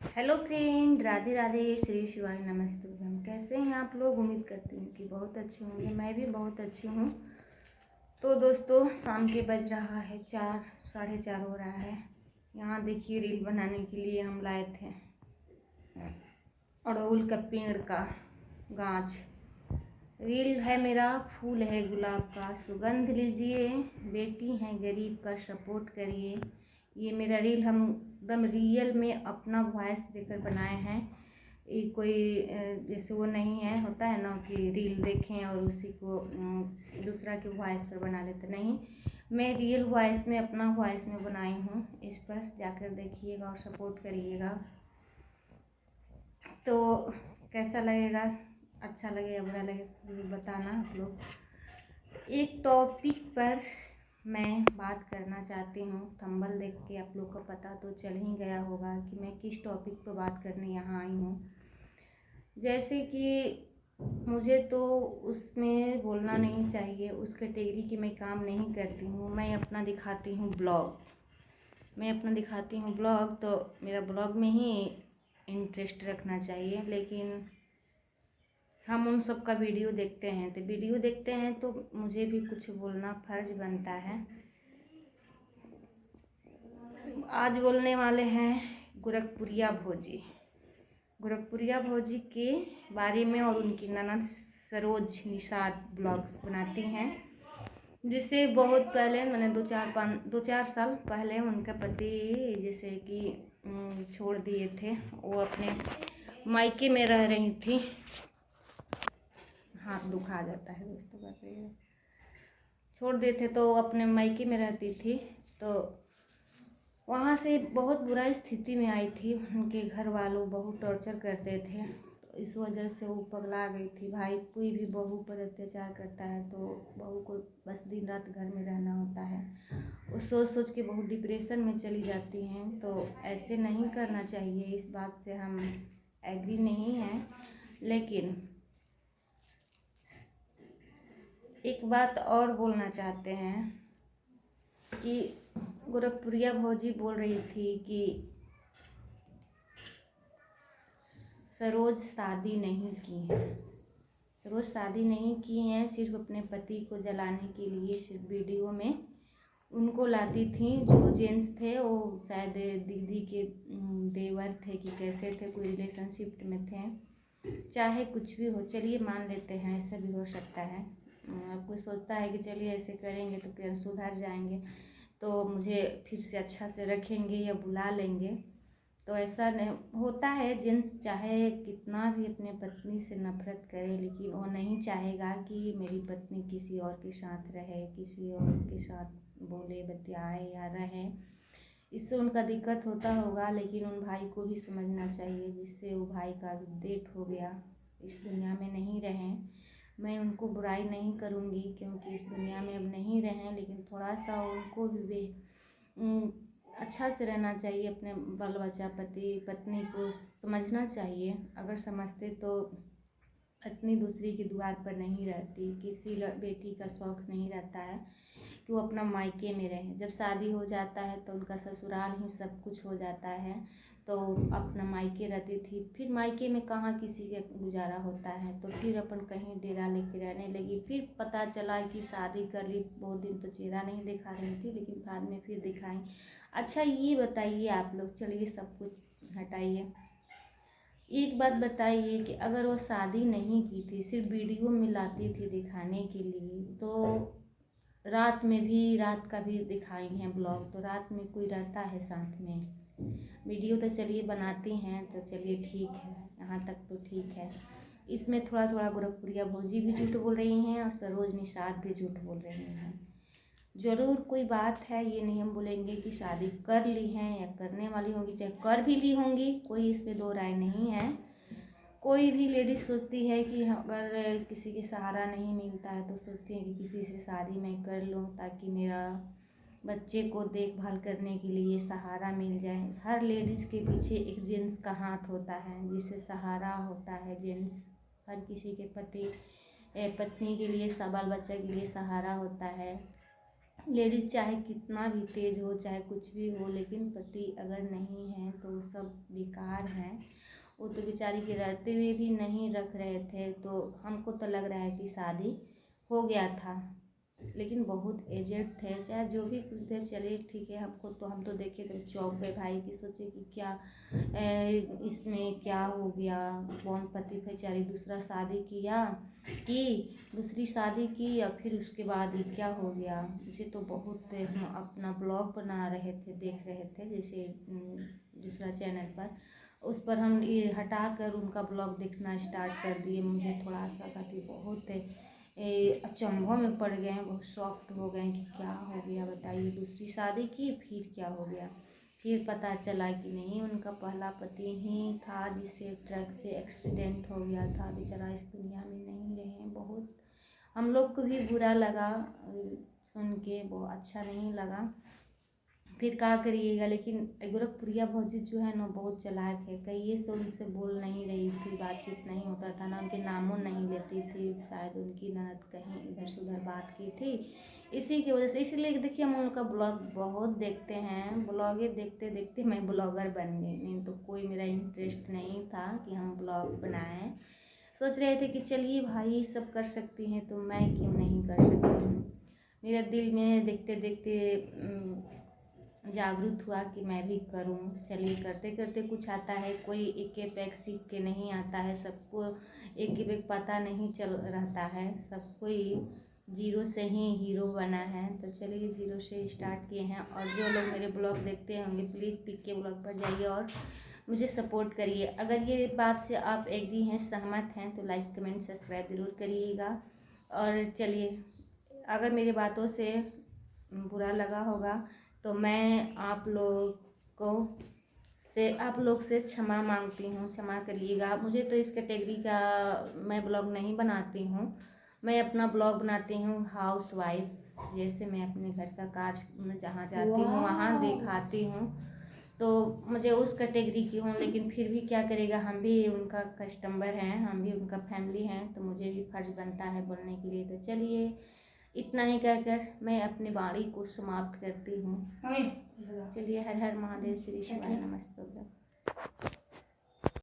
Hello friend, Radhe Radhe, Shri शिवाय नमस्तुभ्यम। कैसे हैं आप लोग? उम्मीद करती हूँ कि बहुत अच्छे होंगे। मैं भी बहुत अच्छी हूँ। तो दोस्तों, शाम के बज रहा है 4, 4:30 हो रहा है। यहाँ देखिए, रील बनाने के लिए हम लाए थे अड़हुल का पेड़ का गाछ। रील है मेरा, फूल है गुलाब का, सुगंध लीजिए। बेटी हैं गरीब का, सपोर्ट करिए। ये मेरा रील हम एकदम रियल में अपना वॉइस देकर बनाए हैं। ये कोई जैसे वो नहीं है, होता है ना कि रील देखें और उसी को दूसरा के वॉइस पर बना देते। नहीं, मैं रियल वॉइस में, अपना वॉइस में बनाई हूँ। इस पर जाकर देखिएगा और सपोर्ट करिएगा। तो कैसा लगेगा, अच्छा लगे या बुरा लगे जरूर बताना आप लोग। एक टॉपिक पर मैं बात करना चाहती हूँ। थंबनेल देख के आप लोग को पता तो चल ही गया होगा कि मैं किस टॉपिक पर बात करने यहाँ आई हूँ। जैसे कि मुझे तो उसमें बोलना नहीं चाहिए, उस कैटेगरी की मैं काम नहीं करती हूँ। मैं अपना दिखाती हूँ ब्लॉग। तो मेरा ब्लॉग में ही इंटरेस्ट रखना चाहिए। लेकिन हम उन सब का वीडियो देखते हैं तो मुझे भी कुछ बोलना फ़र्ज बनता है। आज बोलने वाले हैं गोरखपुरिया भौजी के बारे में, और उनकी ननद सरोज निषाद ब्लॉग्स बनाती हैं। जिसे बहुत पहले, मैंने 2-4 साल पहले उनका पति जैसे कि छोड़ दिए थे। वो अपने मायके में रह रही थी। हाथ दुखा जाता है दोस्तों, कर रही है। छोड़ दिए थे तो अपने मायके में रहती थी। तो वहाँ से बहुत बुरा स्थिति में आई थी। उनके घर वालों बहुत टॉर्चर करते थे, तो इस वजह से वो पगला गई थी। भाई कोई भी बहू पर अत्याचार करता है तो बहू को बस दिन रात घर में रहना होता है। वो सोच सोच के बहुत डिप्रेशन में चली जाती हैं। तो ऐसे नहीं करना चाहिए, इस बात से हम एग्री नहीं हैं। लेकिन एक बात और बोलना चाहते हैं कि गोरखपुरिया भौजी बोल रही थी कि सरोज शादी नहीं की हैं। सिर्फ अपने पति को जलाने के लिए सिर्फ वीडियो में उनको लाती थी। जो जेंट्स थे वो शायद दीदी के देवर थे कि कैसे थे, कोई रिलेशनशिप में थे। चाहे कुछ भी हो, चलिए मान लेते हैं, ऐसा भी हो सकता है। कोई सोचता है कि चलिए ऐसे करेंगे तो फिर सुधर जाएंगे, तो मुझे फिर से अच्छा से रखेंगे या बुला लेंगे। तो ऐसा नहीं होता है। जेंट्स चाहे कितना भी अपने पत्नी से नफरत करे, लेकिन वो नहीं चाहेगा कि मेरी पत्नी किसी और के साथ रहे, किसी और के साथ बोले बतियाए या रहे। इससे उनका दिक्कत होता होगा। लेकिन उन भाई को भी समझना चाहिए, जिससे वो भाई का डेथ हो गया, इस दुनिया में नहीं रहें। मैं उनको बुराई नहीं करूँगी क्योंकि इस दुनिया में अब नहीं रहें, लेकिन थोड़ा सा उनको भी अच्छा से रहना चाहिए। अपने बाल बच्चा, पति पत्नी को समझना चाहिए। अगर समझते तो पत्नी दूसरी की द्वार पर नहीं रहती। किसी बेटी का शौक़ नहीं रहता है कि वो अपना मायके में रहे। जब शादी हो जाता है तो उनका ससुराल ही सब कुछ हो जाता है। तो अपना मायके रहती थी, फिर मायके में कहाँ किसी का गुजारा होता है, तो फिर अपन कहीं डेरा लेके रहने लगी। फिर पता चला कि शादी कर ली, बहुत दिन तो चेहरा नहीं दिखा रही थी, लेकिन बाद में फिर दिखाई। अच्छा ये बताइए आप लोग, चलिए सब कुछ हटाइए, एक बात बताइए कि अगर वो शादी नहीं की थी, सिर्फ वीडियो में लाती थी दिखाने के लिए, तो रात में भी, रात का भी दिखाई हैं ब्लॉग, तो रात में कोई रहता है साथ में? वीडियो तो चलिए बनाती हैं, तो चलिए ठीक है, यहाँ तक तो ठीक है। इसमें थोड़ा थोड़ा गोरखपुरिया भौजी भी झूठ बोल रही हैं और सरोज निषाद भी झूठ बोल रही हैं। ज़रूर कोई बात है, ये नहीं हम बोलेंगे कि शादी कर ली हैं या करने वाली होंगी, चाहे कर भी ली होंगी, कोई इसमें दो राय नहीं है। कोई भी लेडीज़ सोचती है कि अगर किसी के सहारा नहीं मिलता है तो सोचती है कि किसी से शादी मैं कर लूँ ताकि मेरा बच्चे को देखभाल करने के लिए सहारा मिल जाए। हर लेडीज़ के पीछे एक जेंट्स का हाथ होता है, जिससे सहारा होता है जेंट्स। हर किसी के पत्नी के लिए, बाल बच्चा के लिए सहारा होता है। लेडीज़ चाहे कितना भी तेज हो, चाहे कुछ भी हो, लेकिन पति अगर नहीं है तो सब बेकार हैं। वो तो बेचारी के रहते हुए भी नहीं रख रहे थे, तो हमको तो लग रहा है कि शादी हो गया था, लेकिन बहुत एजेड थे। चाहे जो भी कुछ थे, चलिए ठीक है। हम तो देखे तो चौंक गए भाई की, सोचे कि क्या इसमें क्या हो गया, कौन पति बेचारी दूसरी शादी की या फिर उसके बाद ये क्या हो गया। मुझे तो बहुत, हम अपना ब्लॉग बना रहे थे, देख रहे थे जैसे दूसरा चैनल पर, उस पर हम ये हटा कर उनका ब्लॉग देखना स्टार्ट कर दिए। मुझे थोड़ा सा काफ़ी बहुत अचंभों में पड़ गए हैं, बहुत शॉक्ड हो गए कि क्या हो गया बताइए, दूसरी शादी की फिर क्या हो गया। फिर पता चला कि नहीं, उनका पहला पति ही था जिससे ट्रक से एक्सीडेंट हो गया था, बेचारा इस दुनिया में नहीं रहे। बहुत हम लोग को भी बुरा लगा सुन के, बहुत अच्छा नहीं लगा। फिर क्या करिएगा, लेकिन गोरखपुरिया भौजी जो है ना बहुत चालाक है। कई से उनसे बोल नहीं रही थी, बातचीत नहीं होता था ना, उनके नामों नहीं लेती थी। शायद उनकी ननद कहीं इधर से उधर बात की थी, इसी की वजह से। इसीलिए देखिए हम उनका ब्लॉग बहुत देखते हैं, ब्लॉगे देखते देखते मैं ब्लॉगर बन गई। नहीं तो कोई मेरा इंटरेस्ट नहीं था कि हम ब्लॉग बनाएं। सोच रहे थे कि चलिए भाई सब कर सकती हैं तो मैं क्यों नहीं कर सकती हूँ। मेरा दिल में देखते देखते जागरूक हुआ कि मैं भी करूं। चलिए करते करते कुछ आता है, कोई एक एक सीख के नहीं आता है, सबको एक एक पता नहीं चल रहता है, सब कोई जीरो से ही हीरो बना है। तो चलिए जीरो से स्टार्ट किए हैं। और जो लोग मेरे ब्लॉग देखते होंगे प्लीज़ पिक ब्लॉग पर जाइए और मुझे सपोर्ट करिए। अगर ये बात से आप एग्री हैं, सहमत हैं, तो लाइक कमेंट सब्सक्राइब ज़रूर करिएगा। और चलिए, अगर मेरी बातों से बुरा लगा होगा तो मैं आप लोग से क्षमा मांगती हूँ, क्षमा करिएगा। मुझे तो इस कैटेगरी का मैं ब्लॉग नहीं बनाती हूँ। मैं अपना ब्लॉग बनाती हूँ हाउस वाइफ, जैसे मैं अपने घर का कार्य जहाँ जाती हूँ वहाँ दिखाती हूँ, तो मुझे उस कैटेगरी की हूँ। लेकिन फिर भी क्या करेगा, हम भी उनका कस्टमर हैं, हम भी उनका फैमिली हैं, तो मुझे भी फर्ज बनता है बोलने के लिए। तो चलिए इतना ही कहकर मैं अपनी वाणी को समाप्त करती हूँ। चलिए, हर हर महादेव, श्री शिवाय, नमस्ते।